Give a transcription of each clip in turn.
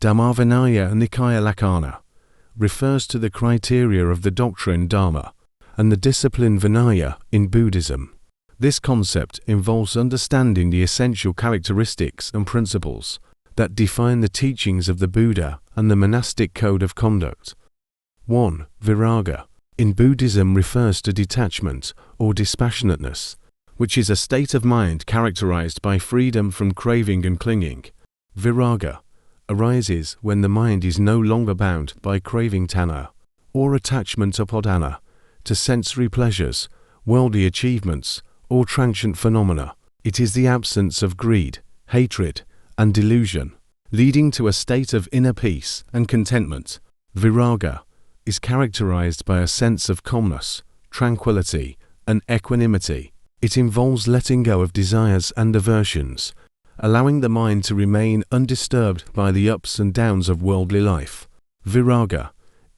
Dhammavinaya Nikaya Lakkhana refers to the criteria of the doctrine Dharma and the discipline Vinaya in Buddhism. This concept involves understanding the essential characteristics and principles that define the teachings of the Buddha and the monastic code of conduct. 1. Viraga in Buddhism refers to detachment or dispassionateness, which is a state of mind characterized by freedom from craving and clinging. Viraga arises when the mind is no longer bound by craving tanha, or attachment upadana, to sensory pleasures, worldly achievements, or transient phenomena. It is the absence of greed, hatred, and delusion, leading to a state of inner peace and contentment. Viraga is characterized by a sense of calmness, tranquility, and equanimity. It involves letting go of desires and aversions, allowing the mind to remain undisturbed by the ups and downs of worldly life. Viraga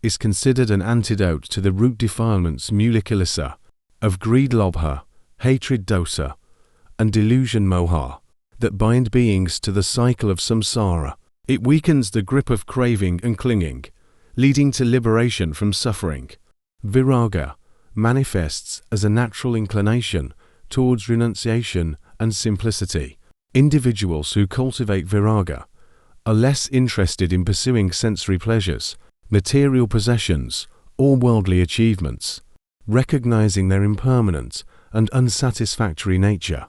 is considered an antidote to the root defilements mula kilesa of greed lobha, hatred dosa, and delusion moha that bind beings to the cycle of samsara. It weakens the grip of craving and clinging, leading to liberation from suffering. Viraga manifests as a natural inclination towards renunciation and simplicity. Individuals who cultivate viraga are less interested in pursuing sensory pleasures, material possessions, or worldly achievements, recognizing their impermanent and unsatisfactory nature.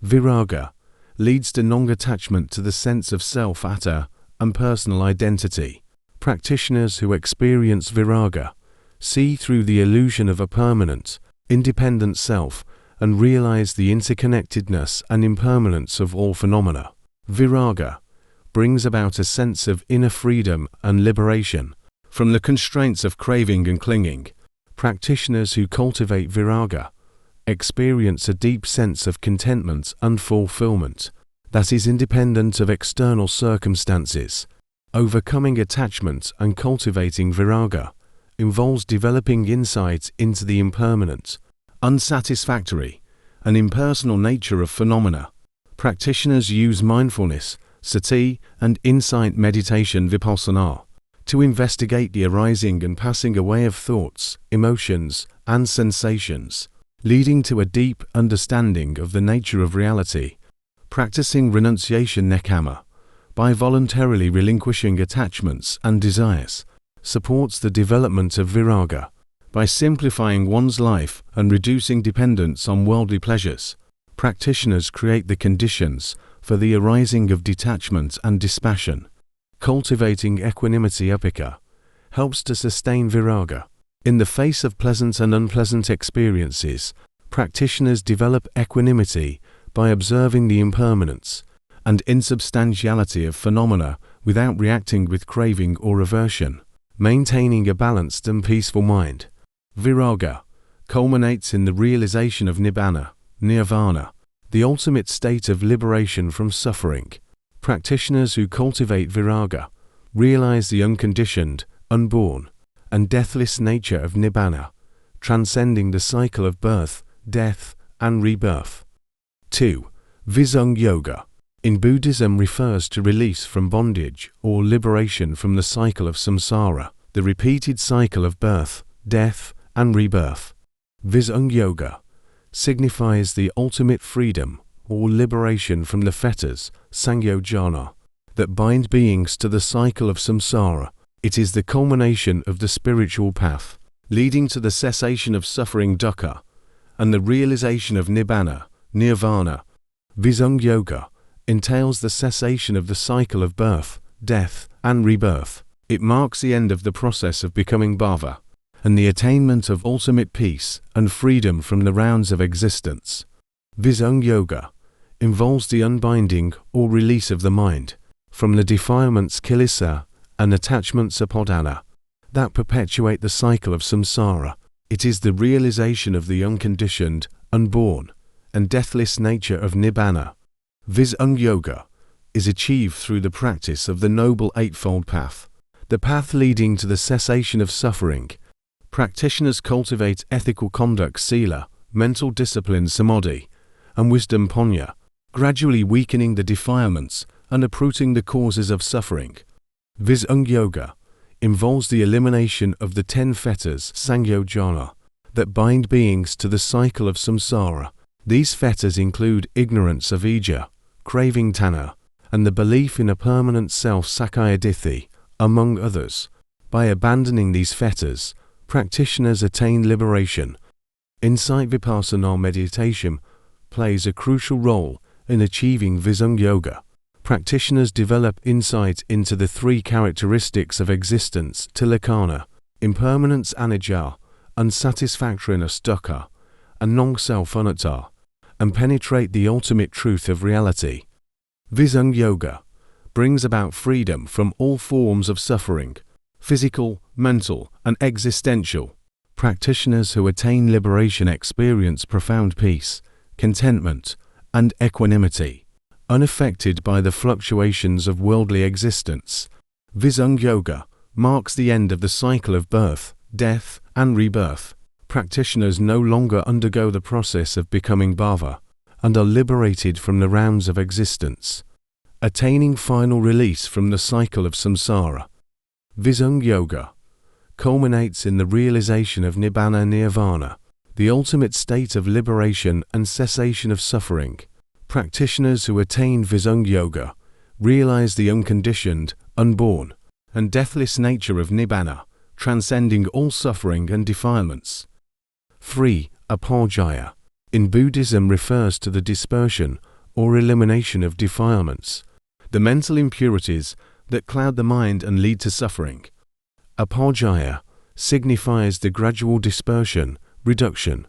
Viraga leads to non-attachment to the sense of self, atta, and personal identity. Practitioners who experience viraga see through the illusion of a permanent, independent self and realize the interconnectedness and impermanence of all phenomena. Viraga brings about a sense of inner freedom and liberation from the constraints of craving and clinging. Practitioners who cultivate viraga experience a deep sense of contentment and fulfillment that is independent of external circumstances. Overcoming attachment and cultivating viraga involves developing insight into the impermanent, unsatisfactory, and impersonal nature of phenomena. Practitioners use mindfulness, sati, and insight meditation vipassana to investigate the arising and passing away of thoughts, emotions, and sensations, leading to a deep understanding of the nature of reality. Practicing renunciation nekkhamma by voluntarily relinquishing attachments and desires supports the development of viraga. By simplifying one's life and reducing dependence on worldly pleasures, practitioners create the conditions for the arising of detachment and dispassion. Cultivating equanimity upika helps to sustain viraga. In the face of pleasant and unpleasant experiences, practitioners develop equanimity by observing the impermanence and insubstantiality of phenomena without reacting with craving or aversion, maintaining a balanced and peaceful mind. Viraga culminates in the realization of nibbana, nirvana, the ultimate state of liberation from suffering. Practitioners who cultivate viraga realize the unconditioned, unborn, and deathless nature of nibbana, transcending the cycle of birth, death, and rebirth. 2. Visung Yoga in Buddhism refers to release from bondage or liberation from the cycle of samsara, the repeated cycle of birth, death, and rebirth. Visung Yoga signifies the ultimate freedom or liberation from the fetters, sangyojana, that bind beings to the cycle of samsara. It is the culmination of the spiritual path, leading to the cessation of suffering dukkha and the realization of nibbana, nirvana. Visung Yoga entails the cessation of the cycle of birth, death, and rebirth. It marks the end of the process of becoming bhava and the attainment of ultimate peace and freedom from the rounds of existence. Visung Yoga involves the unbinding or release of the mind from the defilements kilesa and attachments upadana that perpetuate the cycle of samsara. It is the realization of the unconditioned, unborn, and deathless nature of nibbana. Visung Yoga is achieved through the practice of the Noble Eightfold Path, the path leading to the cessation of suffering. Practitioners cultivate ethical conduct sila, mental discipline samadhi, and wisdom panya, gradually weakening the defilements and uprooting the causes of suffering. Visung Yoga involves the elimination of the 10 fetters Sangyojana that bind beings to the cycle of samsara. These fetters include ignorance of ija, craving tanha, and the belief in a permanent self Sakkaya Ditthi, among others. By abandoning these fetters, practitioners attain liberation. Insight Vipassana meditation plays a crucial role in achieving Visung Yoga. Practitioners develop insight into the 3 characteristics of existence, tilakkhana, impermanence anicca, unsatisfactoriness dukkha, and non-self anatta, and penetrate the ultimate truth of reality. Visung Yoga brings about freedom from all forms of suffering, physical, mental, and existential. Practitioners who attain liberation experience profound peace, contentment, and equanimity, unaffected by the fluctuations of worldly existence. Visung Yoga marks the end of the cycle of birth, death, and rebirth. Practitioners no longer undergo the process of becoming bhava and are liberated from the rounds of existence, attaining final release from the cycle of samsara. Visung Yoga culminates in the realization of nibbana nirvana, the ultimate state of liberation and cessation of suffering. Practitioners who attain Visung Yoga realize the unconditioned, unborn, and deathless nature of nibbana, transcending all suffering and defilements. 3. Apaujaya in Buddhism refers to the dispersion or elimination of defilements, the mental impurities that cloud the mind and lead to suffering. Apaujaya signifies the gradual dispersion, reduction,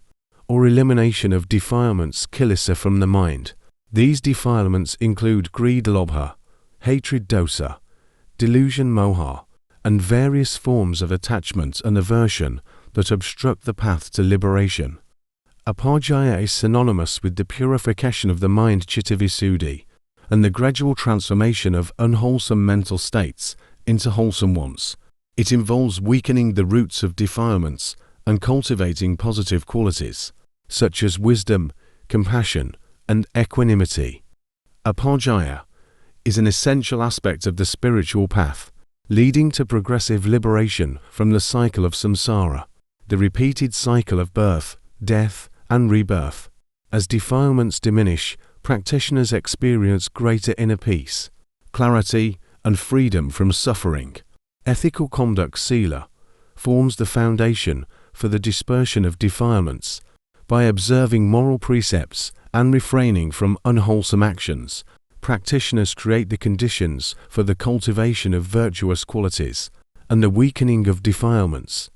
or elimination of defilements kilesa from the mind. These defilements include greed lobha, hatred dosa, delusion moha, and various forms of attachment and aversion that obstruct the path to liberation. Apaujaya is synonymous with the purification of the mind cittavisuddhi and the gradual transformation of unwholesome mental states into wholesome ones. It involves weakening the roots of defilements and cultivating positive qualities, such as wisdom, compassion, and equanimity. Apaujaya is an essential aspect of the spiritual path, leading to progressive liberation from the cycle of samsara, the repeated cycle of birth, death, and rebirth. As defilements diminish, practitioners experience greater inner peace, clarity, and freedom from suffering. Ethical conduct sila forms the foundation for the dispersion of defilements. By observing moral precepts and refraining from unwholesome actions, practitioners create the conditions for the cultivation of virtuous qualities and the weakening of defilements.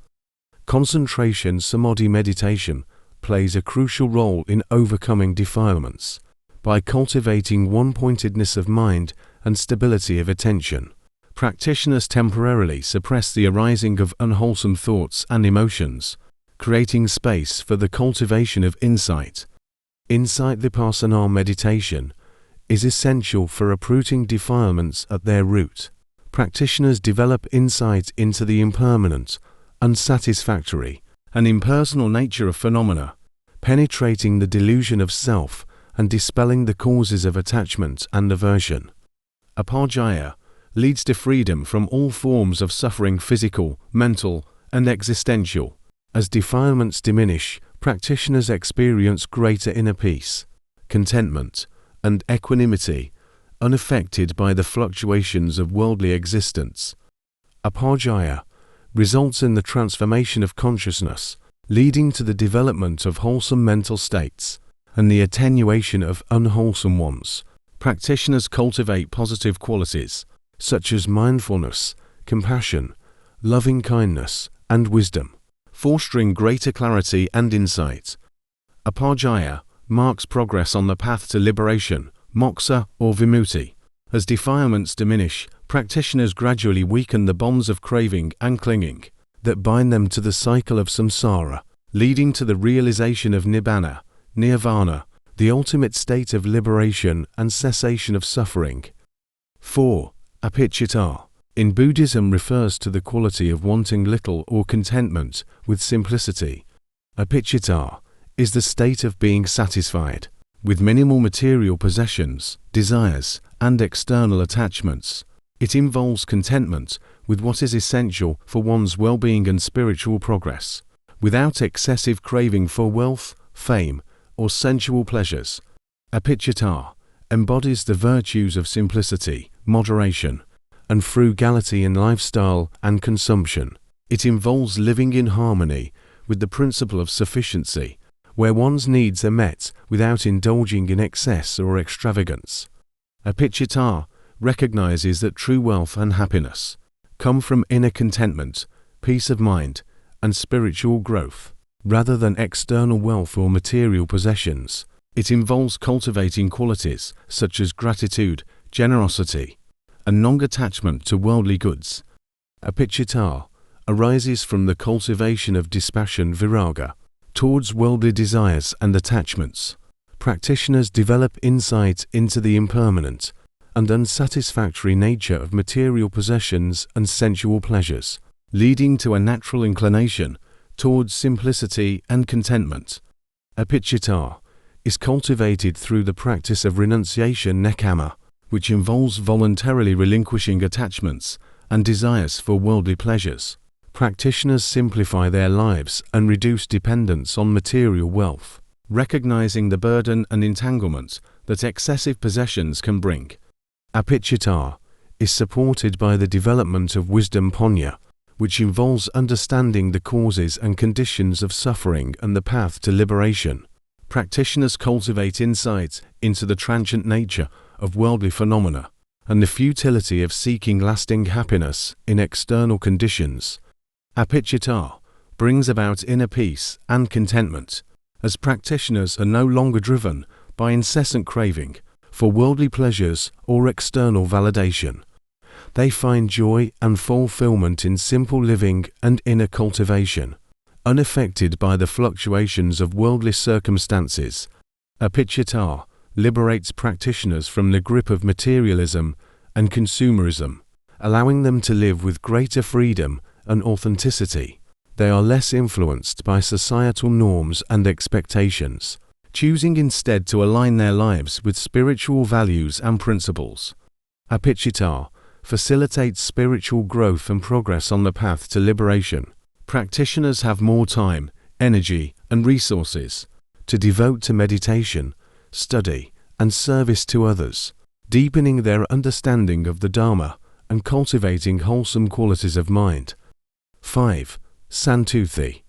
Concentration samadhi meditation plays a crucial role in overcoming defilements. By cultivating one-pointedness of mind and stability of attention, practitioners temporarily suppress the arising of unwholesome thoughts and emotions, creating space for the cultivation of insight. Insight Vipassana meditation is essential for uprooting defilements at their root. Practitioners develop insight into the impermanent, unsatisfactory, and impersonal nature of phenomena, penetrating the delusion of self and dispelling the causes of attachment and aversion. Apaujaya leads to freedom from all forms of suffering, physical, mental, and existential. As defilements diminish, practitioners experience greater inner peace, contentment, and equanimity, unaffected by the fluctuations of worldly existence. Apaujaya results in the transformation of consciousness, leading to the development of wholesome mental states and the attenuation of unwholesome ones. Practitioners cultivate positive qualities such as mindfulness, compassion, loving kindness, and wisdom, fostering greater clarity and insight. Apaujaya marks progress on the path to liberation, moksha or vimutti. As defilements diminish, practitioners gradually weaken the bonds of craving and clinging that bind them to the cycle of samsara, leading to the realization of nibbana, nirvana, the ultimate state of liberation and cessation of suffering. 4. Apiccitta in Buddhism refers to the quality of wanting little or contentment with simplicity. Apiccitta is the state of being satisfied with minimal material possessions, desires, and external attachments. It involves contentment with what is essential for one's well-being and spiritual progress, without excessive craving for wealth, fame, or sensual pleasures. Apicchata embodies the virtues of simplicity, moderation, and frugality in lifestyle and consumption. It involves living in harmony with the principle of sufficiency, where one's needs are met without indulging in excess or extravagance. Apicchata recognizes that true wealth and happiness come from inner contentment, peace of mind, and spiritual growth, rather than external wealth or material possessions. It involves cultivating qualities such as gratitude, generosity, and non-attachment to worldly goods. Apicchata arises from the cultivation of dispassion viraga towards worldly desires and attachments. Practitioners develop insight into the impermanent and unsatisfactory nature of material possessions and sensual pleasures, leading to a natural inclination towards simplicity and contentment. Apicchata is cultivated through the practice of renunciation nekkhamma, which involves voluntarily relinquishing attachments and desires for worldly pleasures. Practitioners simplify their lives and reduce dependence on material wealth, recognizing the burden and entanglement that excessive possessions can bring. Apicchata is supported by the development of wisdom panya, which involves understanding the causes and conditions of suffering and the path to liberation. Practitioners cultivate insight into the transient nature of worldly phenomena and the futility of seeking lasting happiness in external conditions. Apicchata brings about inner peace and contentment, as practitioners are no longer driven by incessant craving for worldly pleasures or external validation. They find joy and fulfillment in simple living and inner cultivation, unaffected by the fluctuations of worldly circumstances. Apicchata liberates practitioners from the grip of materialism and consumerism, allowing them to live with greater freedom and authenticity. They are less influenced by societal norms and expectations, choosing instead to align their lives with spiritual values and principles. Apicchata facilitates spiritual growth and progress on the path to liberation. Practitioners have more time, energy, and resources to devote to meditation, study, and service to others, deepening their understanding of the Dharma and cultivating wholesome qualities of mind. 5. Santuthi,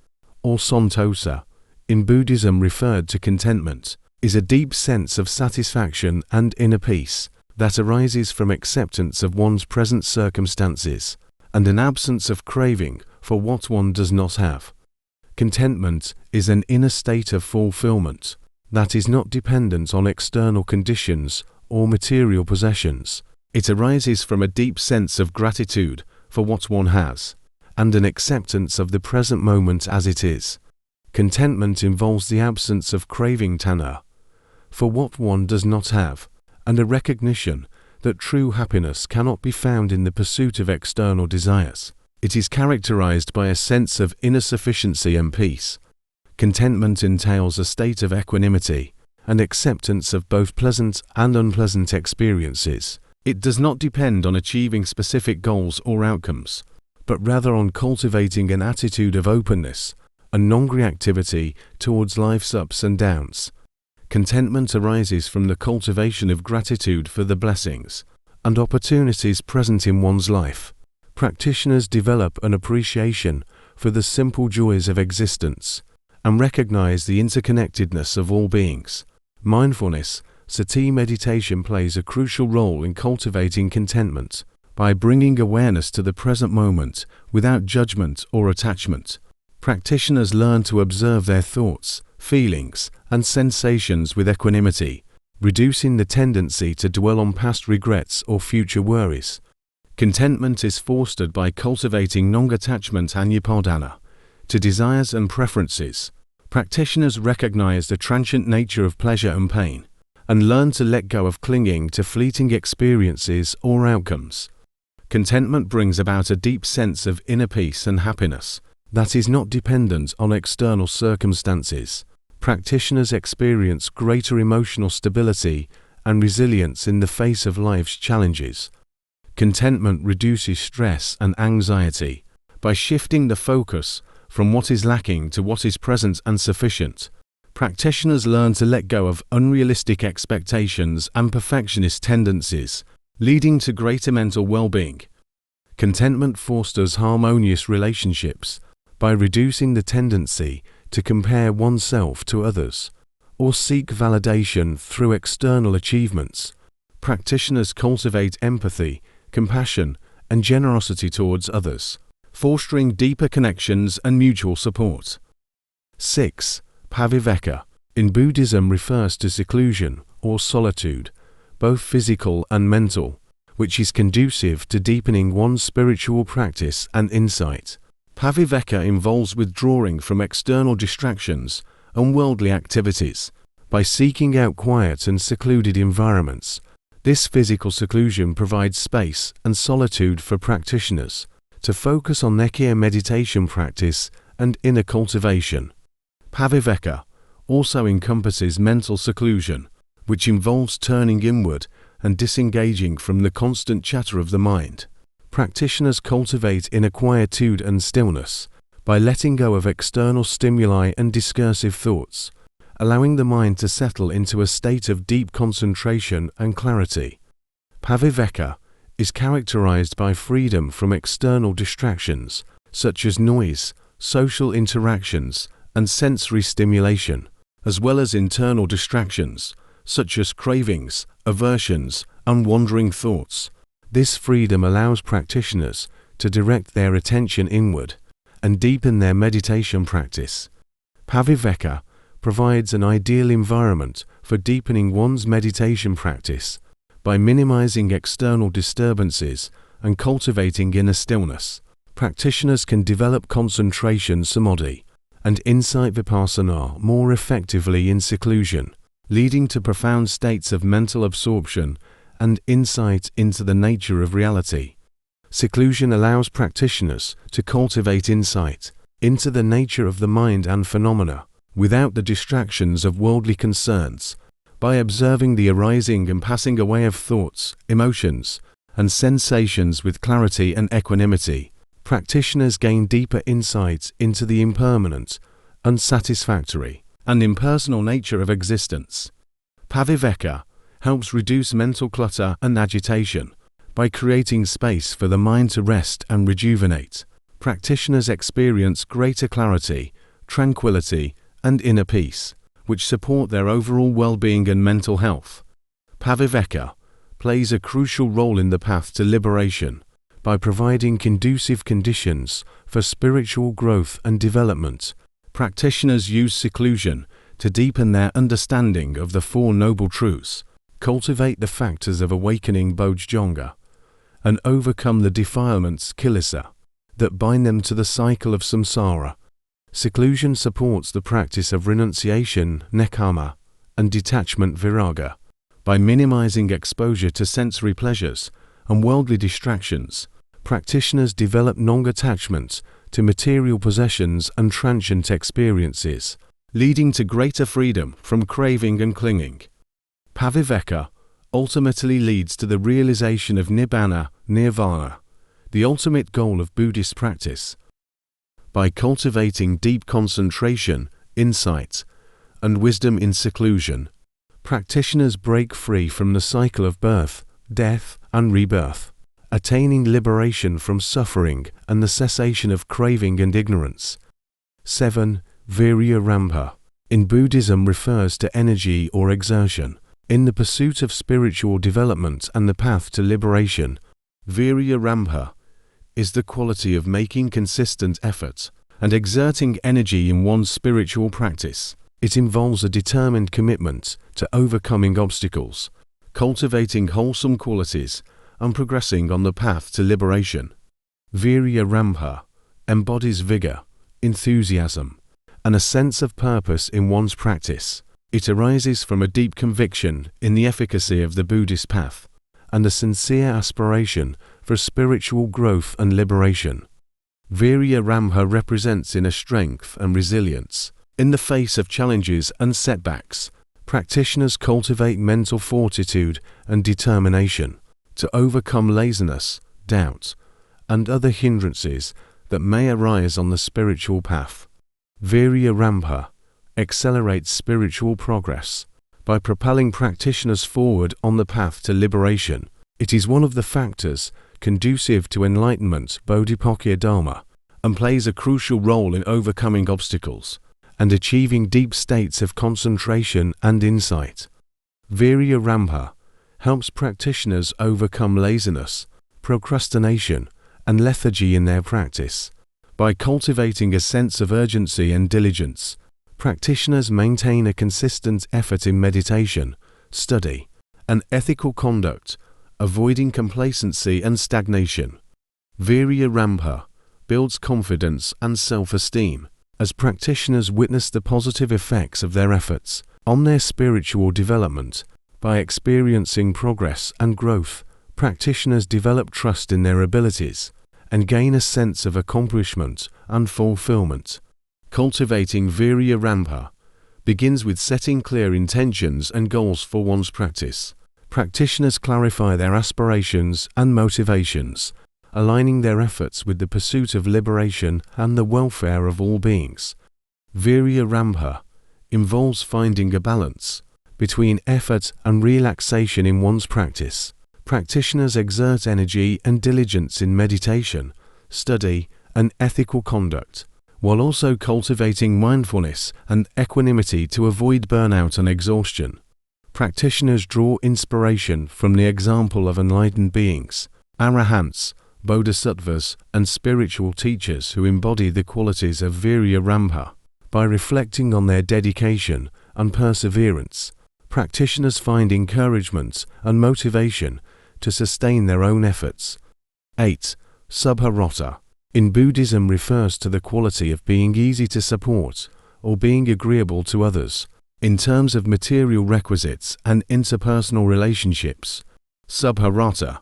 or Santosa, in Buddhism referred to contentment, is a deep sense of satisfaction and inner peace that arises from acceptance of one's present circumstances and an absence of craving for what one does not have. Contentment is an inner state of fulfillment that is not dependent on external conditions or material possessions. It arises from a deep sense of gratitude for what one has and an acceptance of the present moment as it is. Contentment involves the absence of craving tanha for what one does not have, and a recognition that true happiness cannot be found in the pursuit of external desires. It is characterized by a sense of inner sufficiency and peace. Contentment entails a state of equanimity and acceptance of both pleasant and unpleasant experiences. It does not depend on achieving specific goals or outcomes, but rather on cultivating an attitude of openness and non-reactivity towards life's ups and downs. Contentment arises from the cultivation of gratitude for the blessings and opportunities present in one's life. Practitioners develop an appreciation for the simple joys of existence and recognize the interconnectedness of all beings. Mindfulness, sati meditation plays a crucial role in cultivating contentment by bringing awareness to the present moment without judgment or attachment. Practitioners learn to observe their thoughts, feelings, and sensations with equanimity, reducing the tendency to dwell on past regrets or future worries. Contentment is fostered by cultivating non-attachment anyupadana to desires and preferences. Practitioners recognize the transient nature of pleasure and pain and learn to let go of clinging to fleeting experiences or outcomes. Contentment brings about a deep sense of inner peace and happiness that is not dependent on external circumstances. Practitioners experience greater emotional stability and resilience in the face of life's challenges. Contentment reduces stress and anxiety. By shifting the focus from what is lacking to what is present and sufficient, practitioners learn to let go of unrealistic expectations and perfectionist tendencies, leading to greater mental well-being. Contentment fosters harmonious relationships by reducing the tendency to compare oneself to others or seek validation through external achievements. Practitioners cultivate empathy, compassion, and generosity towards others, fostering deeper connections and mutual support. 6. Paviveka in Buddhism refers to seclusion or solitude, both physical and mental, which is conducive to deepening one's spiritual practice and insight. Paviveka involves withdrawing from external distractions and worldly activities. By seeking out quiet and secluded environments, this physical seclusion provides space and solitude for practitioners to focus on their meditation practice and inner cultivation. Paviveka also encompasses mental seclusion, which involves turning inward and disengaging from the constant chatter of the mind. Practitioners cultivate inner quietude and stillness by letting go of external stimuli and discursive thoughts, allowing the mind to settle into a state of deep concentration and clarity. Paviveka is characterized by freedom from external distractions, such as noise, social interactions, and sensory stimulation, as well as internal distractions, such as cravings, aversions, and wandering thoughts. This freedom allows practitioners to direct their attention inward and deepen their meditation practice. Paviveka provides an ideal environment for deepening one's meditation practice by minimizing external disturbances and cultivating inner stillness. Practitioners can develop concentration samadhi and insight vipassana more effectively in seclusion, leading to profound states of mental absorption and insight into the nature of reality. Seclusion allows practitioners to cultivate insight into the nature of the mind and phenomena without the distractions of worldly concerns. By observing the arising and passing away of thoughts, emotions, and sensations with clarity and equanimity, practitioners gain deeper insights into the impermanent, unsatisfactory, and impersonal nature of existence. Paviveka helps reduce mental clutter and agitation by creating space for the mind to rest and rejuvenate. Practitioners experience greater clarity, tranquility, and inner peace, which support their overall well-being and mental health. Paviveka plays a crucial role in the path to liberation by providing conducive conditions for spiritual growth and development. Practitioners use seclusion to deepen their understanding of the Four Noble Truths, cultivate the factors of awakening bodhidharma, and overcome the defilements kilesa that bind them to the cycle of samsara. Seclusion supports the practice of renunciation, nekkhamma, and detachment viraga. By minimizing exposure to sensory pleasures and worldly distractions, practitioners develop non-attachment to material possessions and transient experiences, leading to greater freedom from craving and clinging. Paviveka ultimately leads to the realization of nibbana, nirvana, the ultimate goal of Buddhist practice. By cultivating deep concentration, insight, and wisdom in seclusion, practitioners break free from the cycle of birth, death, and rebirth, attaining liberation from suffering and the cessation of craving and ignorance. 7. Virya Rampa in Buddhism refers to energy or exertion in the pursuit of spiritual development and the path to liberation. Virya Rampa is the quality of making consistent effort and exerting energy in one's spiritual practice. It involves a determined commitment to overcoming obstacles, cultivating wholesome qualities, and progressing on the path to liberation. Virya Rampa embodies vigor, enthusiasm, and a sense of purpose in one's practice. It arises from a deep conviction in the efficacy of the Buddhist path and a sincere aspiration for spiritual growth and liberation. Virya Rampa represents inner strength and resilience. In the face of challenges and setbacks, practitioners cultivate mental fortitude and determination to overcome laziness, doubt, and other hindrances that may arise on the spiritual path. Virya accelerates spiritual progress by propelling practitioners forward on the path to liberation. It is one of the factors conducive to enlightenment Bodhipakya Dharma and plays a crucial role in overcoming obstacles and achieving deep states of concentration and insight. Virya helps practitioners overcome laziness, procrastination, and lethargy in their practice. By cultivating a sense of urgency and diligence, practitioners maintain a consistent effort in meditation, study, and ethical conduct, avoiding complacency and stagnation. Virya builds confidence and self-esteem as practitioners witness the positive effects of their efforts on their spiritual development. By experiencing progress and growth, practitioners develop trust in their abilities and gain a sense of accomplishment and fulfillment. Cultivating Virya begins with setting clear intentions and goals for one's practice. Practitioners clarify their aspirations and motivations, aligning their efforts with the pursuit of liberation and the welfare of all beings. Virya involves finding a balance between effort and relaxation in one's practice. Practitioners exert energy and diligence in meditation, study, and ethical conduct, while also cultivating mindfulness and equanimity to avoid burnout and exhaustion. Practitioners draw inspiration from the example of enlightened beings, arahants, bodhisattvas, and spiritual teachers who embody the qualities of Virya. By reflecting on their dedication and perseverance, practitioners find encouragement and motivation to sustain their own efforts. 8. Subharata in Buddhism refers to the quality of being easy to support or being agreeable to others. In terms of material requisites and interpersonal relationships, Subharata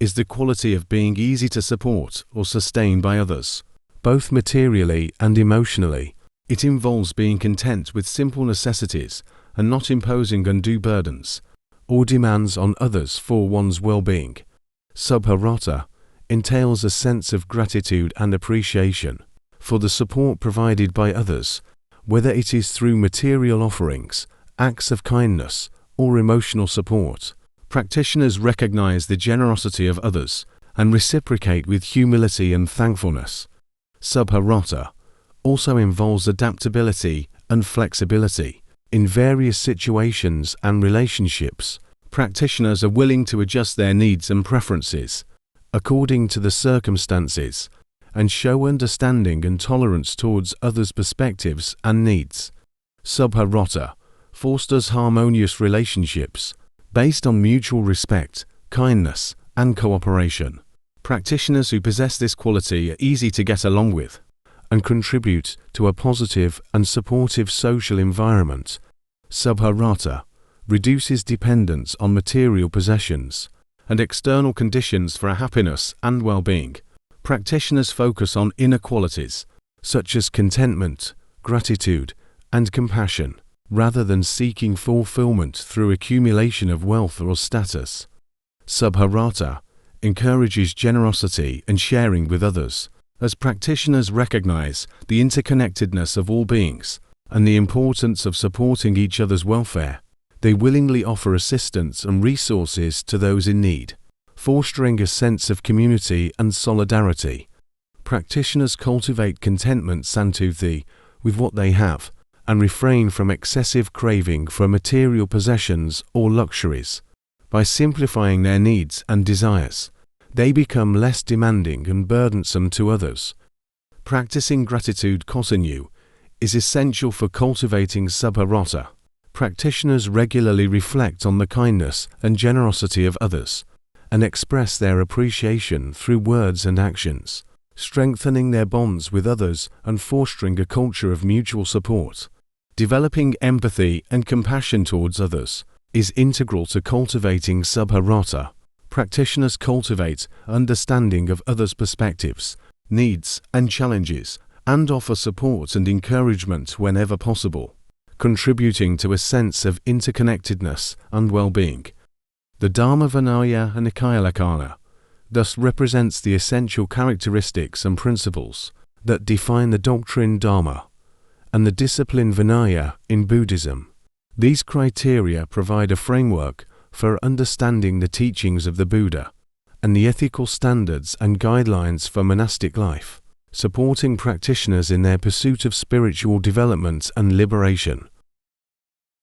is the quality of being easy to support or sustain by others, both materially and emotionally. It involves being content with simple necessities and not imposing undue burdens or demands on others for one's well-being. Subharata entails a sense of gratitude and appreciation for the support provided by others, whether it is through material offerings, acts of kindness, or emotional support. Practitioners recognize the generosity of others and reciprocate with humility and thankfulness. Subharata also involves adaptability and flexibility. In various situations and relationships, practitioners are willing to adjust their needs and preferences according to the circumstances and show understanding and tolerance towards others' perspectives and needs. Subharata fosters harmonious relationships based on mutual respect, kindness, and cooperation. Practitioners who possess this quality are easy to get along with and contribute to a positive and supportive social environment. Subharata reduces dependence on material possessions and external conditions for happiness and well-being. Practitioners focus on inner qualities such as contentment, gratitude, and compassion, rather than seeking fulfillment through accumulation of wealth or status. Subharata encourages generosity and sharing with others, as practitioners recognize the interconnectedness of all beings and the importance of supporting each other's welfare. They willingly offer assistance and resources to those in need, fostering a sense of community and solidarity. Practitioners cultivate contentment santuthi with what they have and refrain from excessive craving for material possessions or luxuries. By simplifying their needs and desires, they become less demanding and burdensome to others. Practicing gratitude kotinyu is essential for cultivating subharata. Practitioners regularly reflect on the kindness and generosity of others and express their appreciation through words and actions, strengthening their bonds with others and fostering a culture of mutual support. Developing empathy and compassion towards others is integral to cultivating subharata. Practitioners cultivate understanding of others' perspectives, needs, and challenges, and offer support and encouragement whenever possible, contributing to a sense of interconnectedness and well-being. The Dharma Vinaya and Nikaya Lakkhana thus represents the essential characteristics and principles that define the doctrine Dharma and the discipline Vinaya in Buddhism. These criteria provide a framework for understanding the teachings of the Buddha and the ethical standards and guidelines for monastic life, supporting practitioners in their pursuit of spiritual development and liberation.